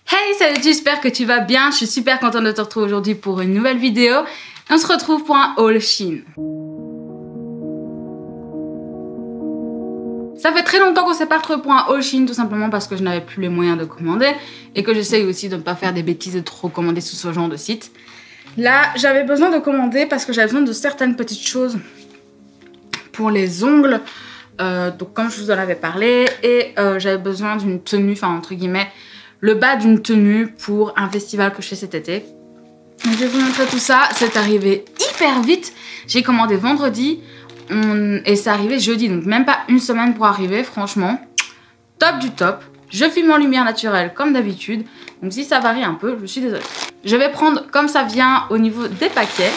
Hey, salut, j'espère que tu vas bien. Je suis super contente de te retrouver aujourd'hui pour une nouvelle vidéo. On se retrouve pour un haul Shein. Ça fait très longtemps qu'on s'est pas retrouvé pour un haul Shein, tout simplement parce que je n'avais plus les moyens de commander et que j'essaye aussi de ne pas faire des bêtises et de trop commander sur ce genre de site. Là, j'avais besoin de commander parce que j'avais besoin de certaines petites choses pour les ongles. Donc comme je vous en avais parlé, et j'avais besoin d'une tenue, enfin entre guillemets, le bas d'une tenue pour un festival que je fais cet été. Donc, je vais vous montrer tout ça. C'est arrivé hyper vite. J'ai commandé vendredi et c'est arrivé jeudi, donc même pas une semaine pour arriver. Franchement, top du top. Je filme en lumière naturelle comme d'habitude, donc si ça varie un peu, je suis désolée. Je vais prendre comme ça vient au niveau des paquets.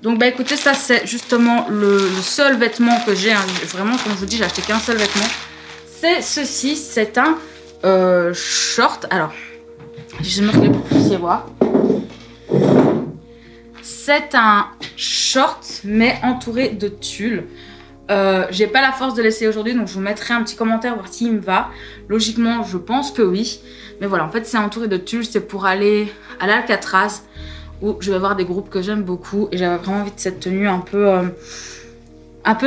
Donc bah écoutez, ça c'est justement le seul vêtement que j'ai, hein. Vraiment comme je vous dis, j'ai acheté qu'un seul vêtement. C'est ceci, c'est un short. Alors, je vais me regarder pour que vous puissiez voir. C'est un short mais entouré de tulle. J'ai pas la force de l'essayer aujourd'hui, donc je vous mettrai un petit commentaire voir s'il me va. Logiquement, je pense que oui. Mais voilà, en fait c'est entouré de tulle, c'est pour aller à l'Alcatraz, où je vais voir des groupes que j'aime beaucoup et j'avais vraiment envie de cette tenue un peu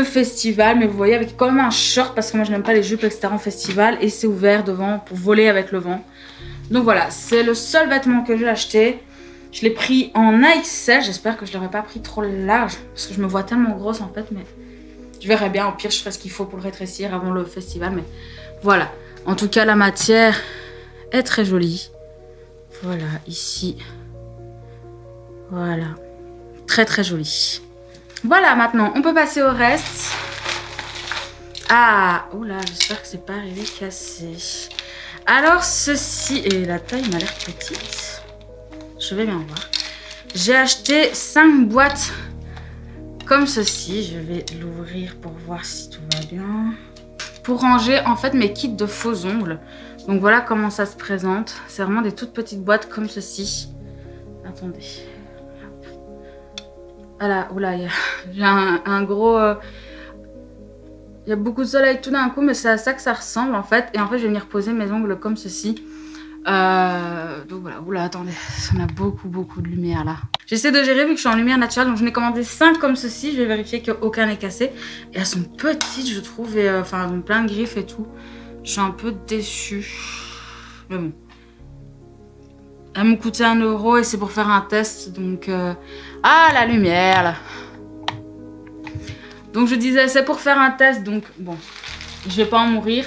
festival, mais vous voyez avec quand même un short parce que moi je n'aime pas les jupes etc en festival, et c'est ouvert devant pour voler avec le vent. Donc voilà, c'est le seul vêtement que j'ai acheté. Je l'ai pris en AXL, j'espère que je l'aurais pas pris trop large parce que je me vois tellement grosse en fait, mais je verrai bien, au pire je ferai ce qu'il faut pour le rétrécir avant le festival, mais voilà. En tout cas la matière est très jolie. Voilà, ici. Voilà, très très joli. Voilà, maintenant on peut passer au reste. Ah, oula, j'espère que c'est pas arrivé cassé. Alors ceci, et la taille m'a l'air petite. Je vais bien voir. J'ai acheté 5 boîtes comme ceci. Je vais l'ouvrir pour voir si tout va bien. Pour ranger en fait mes kits de faux ongles. Donc voilà comment ça se présente. C'est vraiment des toutes petites boîtes comme ceci. Attendez. Voilà, oula, j'ai un gros... Il y a beaucoup de soleil tout d'un coup, mais c'est à ça que ça ressemble en fait. Et en fait, je vais venir poser mes ongles comme ceci. Donc voilà, oula, attendez, on a beaucoup de lumière là. J'essaie de gérer vu que je suis en lumière naturelle, donc je n'ai commandé 5 comme ceci. Je vais vérifier qu'aucun n'est cassé. Et elles sont petites, je trouve, et enfin, elles ont plein de griffes et tout. Je suis un peu déçue. Mais bon. Elles m'ont coûté 1 € et c'est pour faire un test, donc... Ah, la lumière, là. Donc, je disais, c'est pour faire un test, donc, bon, je vais pas en mourir.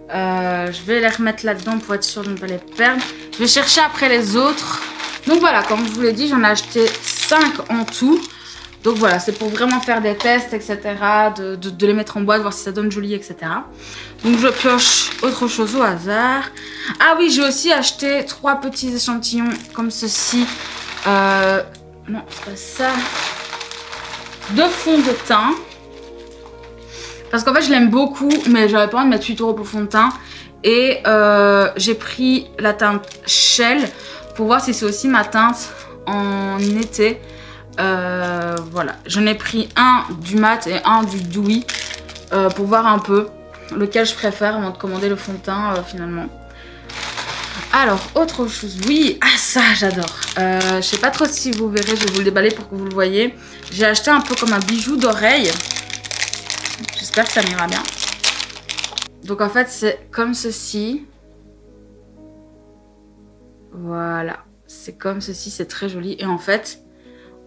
Je vais les remettre là-dedans pour être sûre de ne pas les perdre. Je vais chercher après les autres. Donc, voilà, comme je vous l'ai dit, j'en ai acheté 5 en tout. Donc, voilà, c'est pour vraiment faire des tests, etc. De les mettre en boîte, voir si ça donne joli, etc. Donc, je pioche autre chose au hasard. Ah oui, j'ai aussi acheté 3 petits échantillons comme ceci. Non, c'est pas ça. De fond de teint. Parce qu'en fait, je l'aime beaucoup, mais j'avais pas envie de mettre 8 € pour fond de teint. Et j'ai pris la teinte Shell pour voir si c'est aussi ma teinte en été. Voilà, j'en ai pris un du mat et un du dewy pour voir un peu lequel je préfère avant de commander le fond de teint finalement. Alors, autre chose, oui, ah ça j'adore. Je sais pas trop si vous verrez, je vais vous le déballer pour que vous le voyez. J'ai acheté un peu comme un bijou d'oreille. J'espère que ça m'ira bien. Donc en fait c'est comme ceci. Voilà, c'est comme ceci, c'est très joli. Et en fait,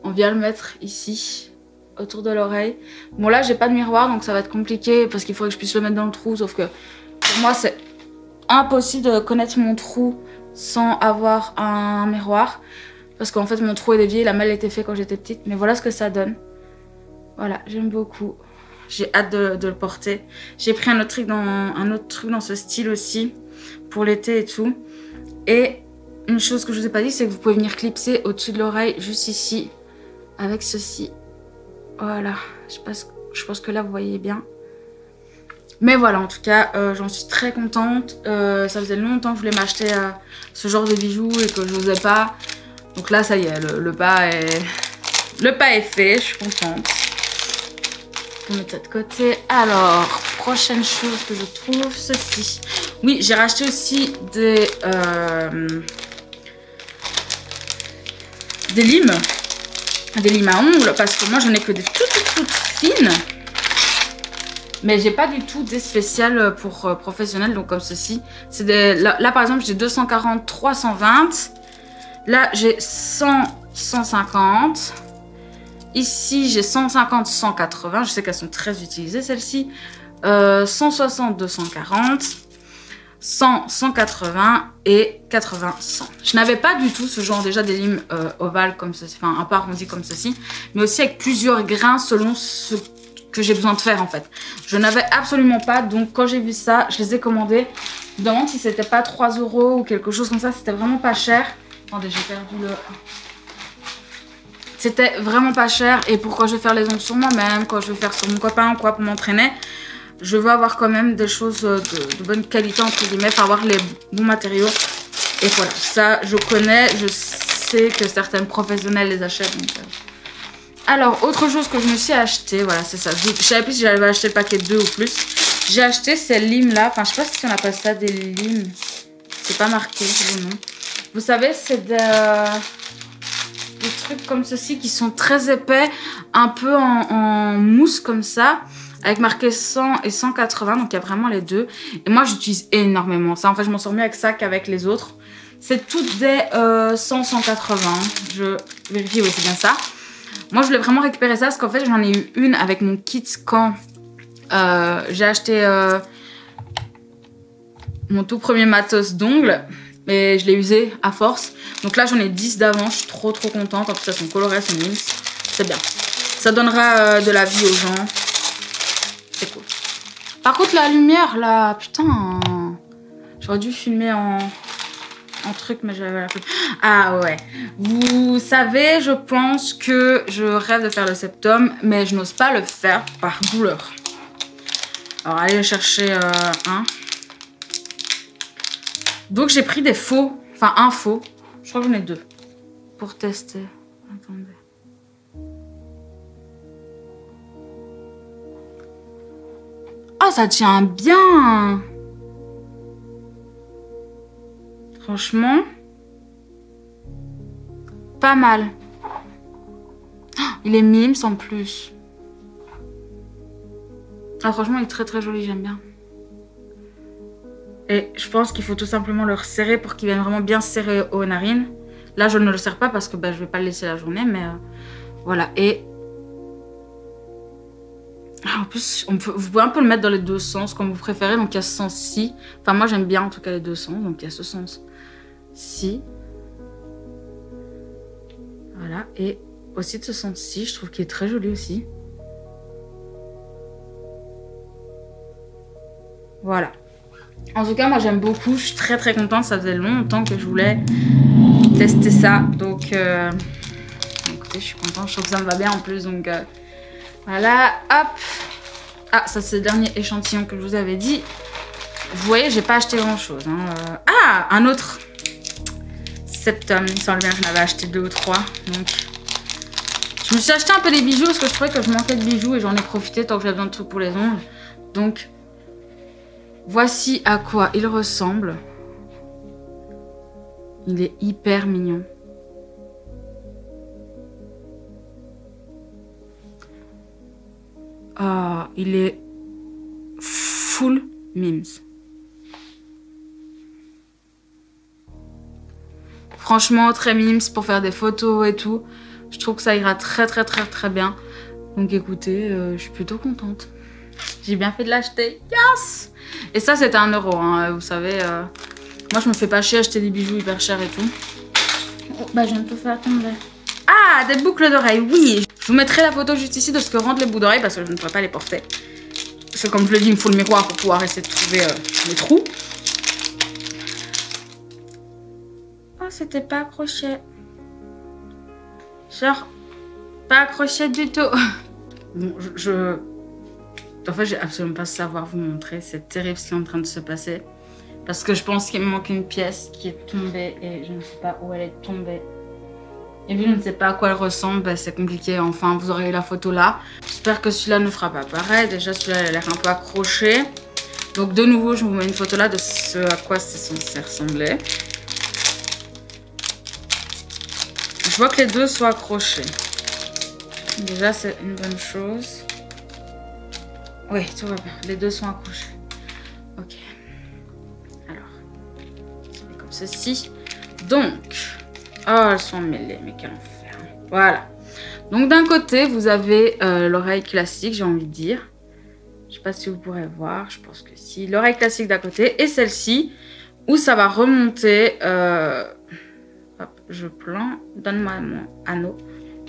on vient le mettre ici, autour de l'oreille. Bon là j'ai pas de miroir donc ça va être compliqué parce qu'il faudrait que je puisse le mettre dans le trou. Sauf que pour moi c'est impossible de connaître mon trou sans avoir un miroir. Parce qu'en fait mon trou est dévié, la malle était faite quand j'étais petite. Mais voilà ce que ça donne. Voilà, j'aime beaucoup. J'ai hâte de le porter. J'ai pris un autre truc dans ce style aussi. Pour l'été et tout. Et une chose que je vous ai pas dit, c'est que vous pouvez venir clipser au-dessus de l'oreille, juste ici. Avec ceci. Voilà. Je pense que là vous voyez bien. Mais voilà, en tout cas, j'en suis très contente. Ça faisait longtemps que je voulais m'acheter ce genre de bijoux et que je n'osais pas. Donc là, ça y est, le pas est fait. Je suis contente. On met ça de côté. Alors, prochaine chose que je trouve, ceci. Oui, j'ai racheté aussi des des limes à ongles, parce que moi j'en ai que des toutes fines. Mais j'ai pas du tout des spéciales pour professionnels, donc comme ceci. C'est des... Là par exemple j'ai 240, 320. Là j'ai 100, 150. Ici j'ai 150, 180. Je sais qu'elles sont très utilisées celles-ci. 160, 240. 100, 180 et 80, 100. Je n'avais pas du tout ce genre déjà des limes ovales comme ceci, enfin un peu arrondi comme ceci, mais aussi avec plusieurs grains selon ce que j'ai besoin de faire en fait. Je n'avais absolument pas, donc quand j'ai vu ça, je les ai commandés. Je me demande si c'était pas 3 € ou quelque chose comme ça, c'était vraiment pas cher. Attendez, j'ai perdu le... C'était vraiment pas cher, et pour quand je vais faire les ongles sur moi-même, quand je vais faire sur mon copain ou quoi pour m'entraîner, je veux avoir quand même des choses de bonne qualité, entre guillemets, pour avoir les bons matériaux. Et voilà, ça je connais, je sais que certaines professionnels les achètent. Donc, Alors, autre chose que je me suis acheté, voilà, c'est ça. Je savais plus si j'avais acheté le paquet 2 ou plus. J'ai acheté ces limes là, enfin je sais pas si on appelle ça des limes. C'est pas marqué le nom. Vous savez, c'est des trucs comme ceci qui sont très épais, un peu en mousse comme ça. Avec marqué 100 et 180, donc il y a vraiment les deux. Et moi, j'utilise énormément ça. En fait, je m'en sors mieux avec ça qu'avec les autres. C'est toutes des 100, 180. Je vérifie, oui, c'est bien ça. Moi, je voulais vraiment récupérer ça parce qu'en fait, j'en ai eu une avec mon kit quand j'ai acheté mon tout premier matos d'ongles. Et je l'ai usé à force. Donc là, j'en ai 10 d'avance. Je suis trop contente. En plus, elles sont colorées, elles sont minces. C'est bien. Ça donnera de la vie aux gens. C'est cool. Par contre, la lumière, là, putain, j'aurais dû filmer en truc, mais j'avais la flemme. Ah ouais. Vous savez, je pense que je rêve de faire le septum, mais je n'ose pas le faire par douleur. Alors, allez chercher un. Donc, j'ai pris des faux, enfin un faux. Je crois que j'en ai 2 pour tester. Attendez. Oh, ça tient bien. Franchement, pas mal. Oh, il est mimes en plus. Ah, franchement, il est très joli, j'aime bien. Et je pense qu'il faut tout simplement le resserrer pour qu'il vienne vraiment bien serré aux narines. Là, je ne le serre pas parce que je vais pas le laisser la journée, mais voilà. Et en plus, vous pouvez un peu le mettre dans les deux sens, comme vous préférez. Donc, il y a ce sens-ci. Enfin, moi, j'aime bien en tout cas les deux sens. Donc, il y a ce sens-ci. Voilà. Et aussi de ce sens-ci, je trouve qu'il est très joli aussi. Voilà. En tout cas, moi, j'aime beaucoup. Je suis très contente. Ça faisait longtemps que je voulais tester ça. Donc, écoutez, je suis contente. Je trouve que ça me va bien en plus. Donc... voilà, hop. Ah, ça c'est le dernier échantillon que je vous avais dit. Vous voyez, j'ai pas acheté grand chose. Hein. Ah, un autre septum. Il me semble bien que j'en avais acheté 2 ou 3. Donc, je me suis acheté un peu des bijoux parce que je trouvais que je manquais de bijoux et j'en ai profité tant que j'avais besoin de trucs pour les ongles. Donc, voici à quoi il ressemble. Il est hyper mignon. Ah, il est full mimes. Franchement, très mimes pour faire des photos et tout. Je trouve que ça ira très bien. Donc écoutez, je suis plutôt contente. J'ai bien fait de l'acheter. Yes! Et ça, c'était 1 €. Hein, vous savez, moi, je me fais pas chier à acheter des bijoux hyper chers et tout. Oh, je viens de tout faire tomber. Ah, des boucles d'oreilles, oui. Je vous mettrai la photo juste ici de ce que rendent les boucles d'oreilles parce que je ne pourrais pas les porter. Parce que comme je le dis, il me faut le miroir pour pouvoir essayer de trouver les trous. Oh, c'était pas accroché. Genre, pas accroché du tout. Bon, en fait, j'ai absolument pas savoir vous montrer. C'est terrible ce qui est en train de se passer. Parce que je pense qu'il me manque une pièce qui est tombée et je ne sais pas où elle est tombée. Et vu que je ne sais pas à quoi elle ressemble, c'est compliqué. Enfin, vous aurez la photo là. J'espère que celui-là ne fera pas pareil. Déjà, celui-là, il a l'air un peu accroché. Donc, de nouveau, je vous mets une photo là de ce à quoi c'est censé ressembler. Je vois que les deux sont accrochés. Déjà, c'est une bonne chose. Oui, tout va bien. Les deux sont accrochés. Ok. Alors, c'est comme ceci. Donc, oh, elles sont mêlées, mais quel enfer. Voilà. Donc, d'un côté, vous avez l'oreille classique, j'ai envie de dire. Je ne sais pas si vous pourrez voir. Je pense que si. L'oreille classique d'un côté et celle-ci, où ça va remonter. Hop, je plains. Donne-moi mon anneau.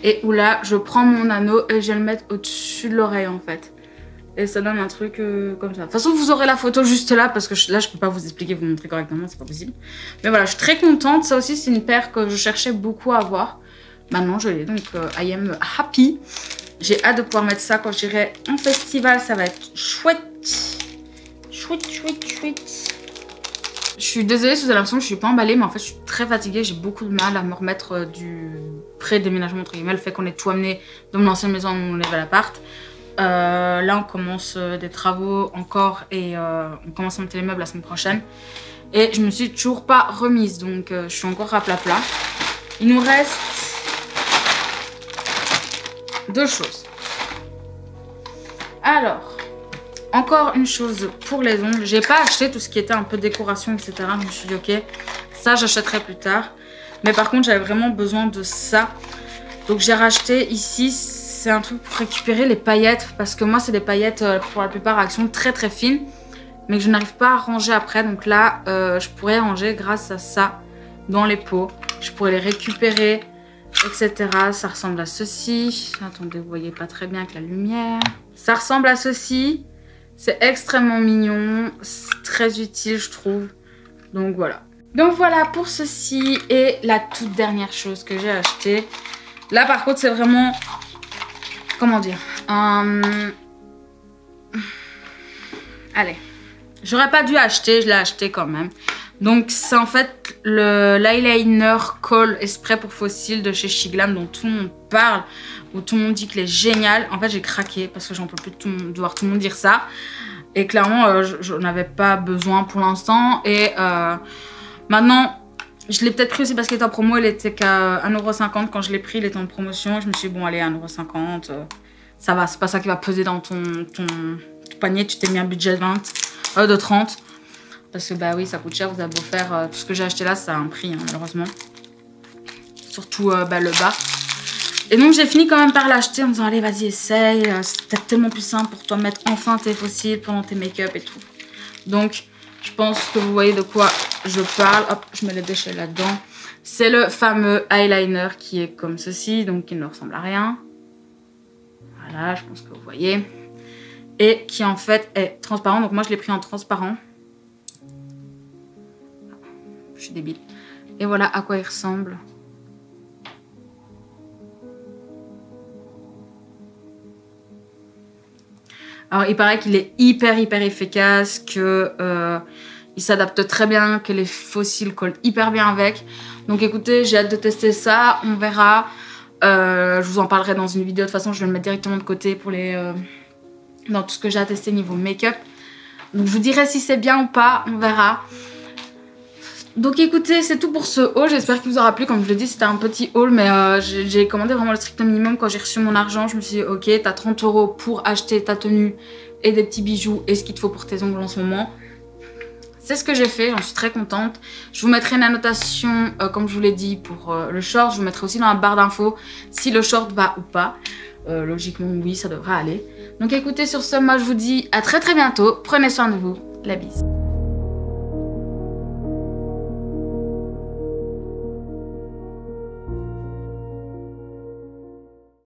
Et où là, je prends mon anneau et je vais le mettre au-dessus de l'oreille, en fait. Et ça donne un truc comme ça. De toute façon, vous aurez la photo juste là, parce que là, je peux pas vous expliquer, vous montrer correctement, c'est pas possible. Mais voilà, je suis très contente. Ça aussi, c'est une paire que je cherchais beaucoup à avoir. Maintenant, je l'ai, donc I am happy. J'ai hâte de pouvoir mettre ça quand j'irai en festival. Ça va être chouette. Chouette, chouette, chouette. Je suis désolée si vous avez l'impression que je suis pas emballée, mais en fait, je suis très fatiguée. J'ai beaucoup de mal à me remettre du pré-déménagement, entre guillemets. Le fait qu'on ait tout amené de mon ancienne maison à mon nouvel appart. Là, on commence des travaux encore et on commence à monter les meubles la semaine prochaine. Et je me suis toujours pas remise, donc je suis encore à plat. Il nous reste deux choses. Alors, encore une chose pour les ongles. J'ai pas acheté tout ce qui était un peu décoration, etc. Je me suis dit, ok, ça j'achèterai plus tard. Mais par contre, j'avais vraiment besoin de ça. Donc j'ai racheté ici, c'est un truc pour récupérer les paillettes. Parce que moi, c'est des paillettes pour la plupart à action très fines. Mais que je n'arrive pas à ranger après. Donc là, je pourrais ranger grâce à ça dans les pots. Je pourrais les récupérer, etc. Ça ressemble à ceci. Attendez, vous voyez pas très bien avec la lumière. Ça ressemble à ceci. C'est extrêmement mignon. C'est très utile, je trouve. Donc voilà. Donc voilà pour ceci. Et la toute dernière chose que j'ai achetée. Là, par contre, c'est vraiment... Comment dire Allez. J'aurais pas dû acheter, je l'ai acheté quand même. Donc c'est en fait l'eyeliner Kohl Spray pour fossiles de chez Shiglam dont tout le monde parle, où tout le monde dit qu'il est génial. En fait j'ai craqué parce que j'en peux plus de voir tout le monde dire ça. Et clairement je n'avais pas besoin pour l'instant. Et maintenant je l'ai peut-être pris aussi parce qu'il était en promo, il était qu'à 1,50 € quand je l'ai pris, il était en promotion. Je me suis dit bon allez 1,50 €, ça va, c'est pas ça qui va peser dans ton panier, tu t'es mis un budget de 30. Parce que bah oui, ça coûte cher, vous avez beau faire tout ce que j'ai acheté là, ça a un prix hein, malheureusement. Surtout le bas. Et donc j'ai fini quand même par l'acheter en me disant allez vas-y essaye, c'est peut-être tellement plus simple pour toi de mettre enfin tes fossiles pendant tes make-up et tout. Donc je pense que vous voyez de quoi je parle. Hop, je mets les déchets là-dedans. C'est le fameux eyeliner qui est comme ceci, donc qui ne ressemble à rien. Voilà, je pense que vous voyez. Et qui en fait est transparent, donc moi je l'ai pris en transparent. Je suis débile. Et voilà à quoi il ressemble. Alors il paraît qu'il est hyper efficace, que il s'adapte très bien, que les fossiles collent hyper bien avec. Donc écoutez, j'ai hâte de tester ça, on verra. Je vous en parlerai dans une vidéo, de toute façon je vais le mettre directement de côté pour les... dans tout ce que j'ai à tester niveau make-up. Donc je vous dirai si c'est bien ou pas, on verra. Donc écoutez, c'est tout pour ce haul, j'espère qu'il vous aura plu. Comme je l'ai dit, c'était un petit haul, mais j'ai commandé vraiment le strict minimum. Quand j'ai reçu mon argent, je me suis dit ok, t'as 30 € pour acheter ta tenue et des petits bijoux et ce qu'il te faut pour tes ongles en ce moment. C'est ce que j'ai fait, j'en suis très contente. Je vous mettrai une annotation, comme je vous l'ai dit, pour le short. Je vous mettrai aussi dans la barre d'infos si le short va ou pas. Logiquement oui, ça devrait aller. Donc écoutez, sur ce, moi je vous dis à très bientôt. Prenez soin de vous, la bise.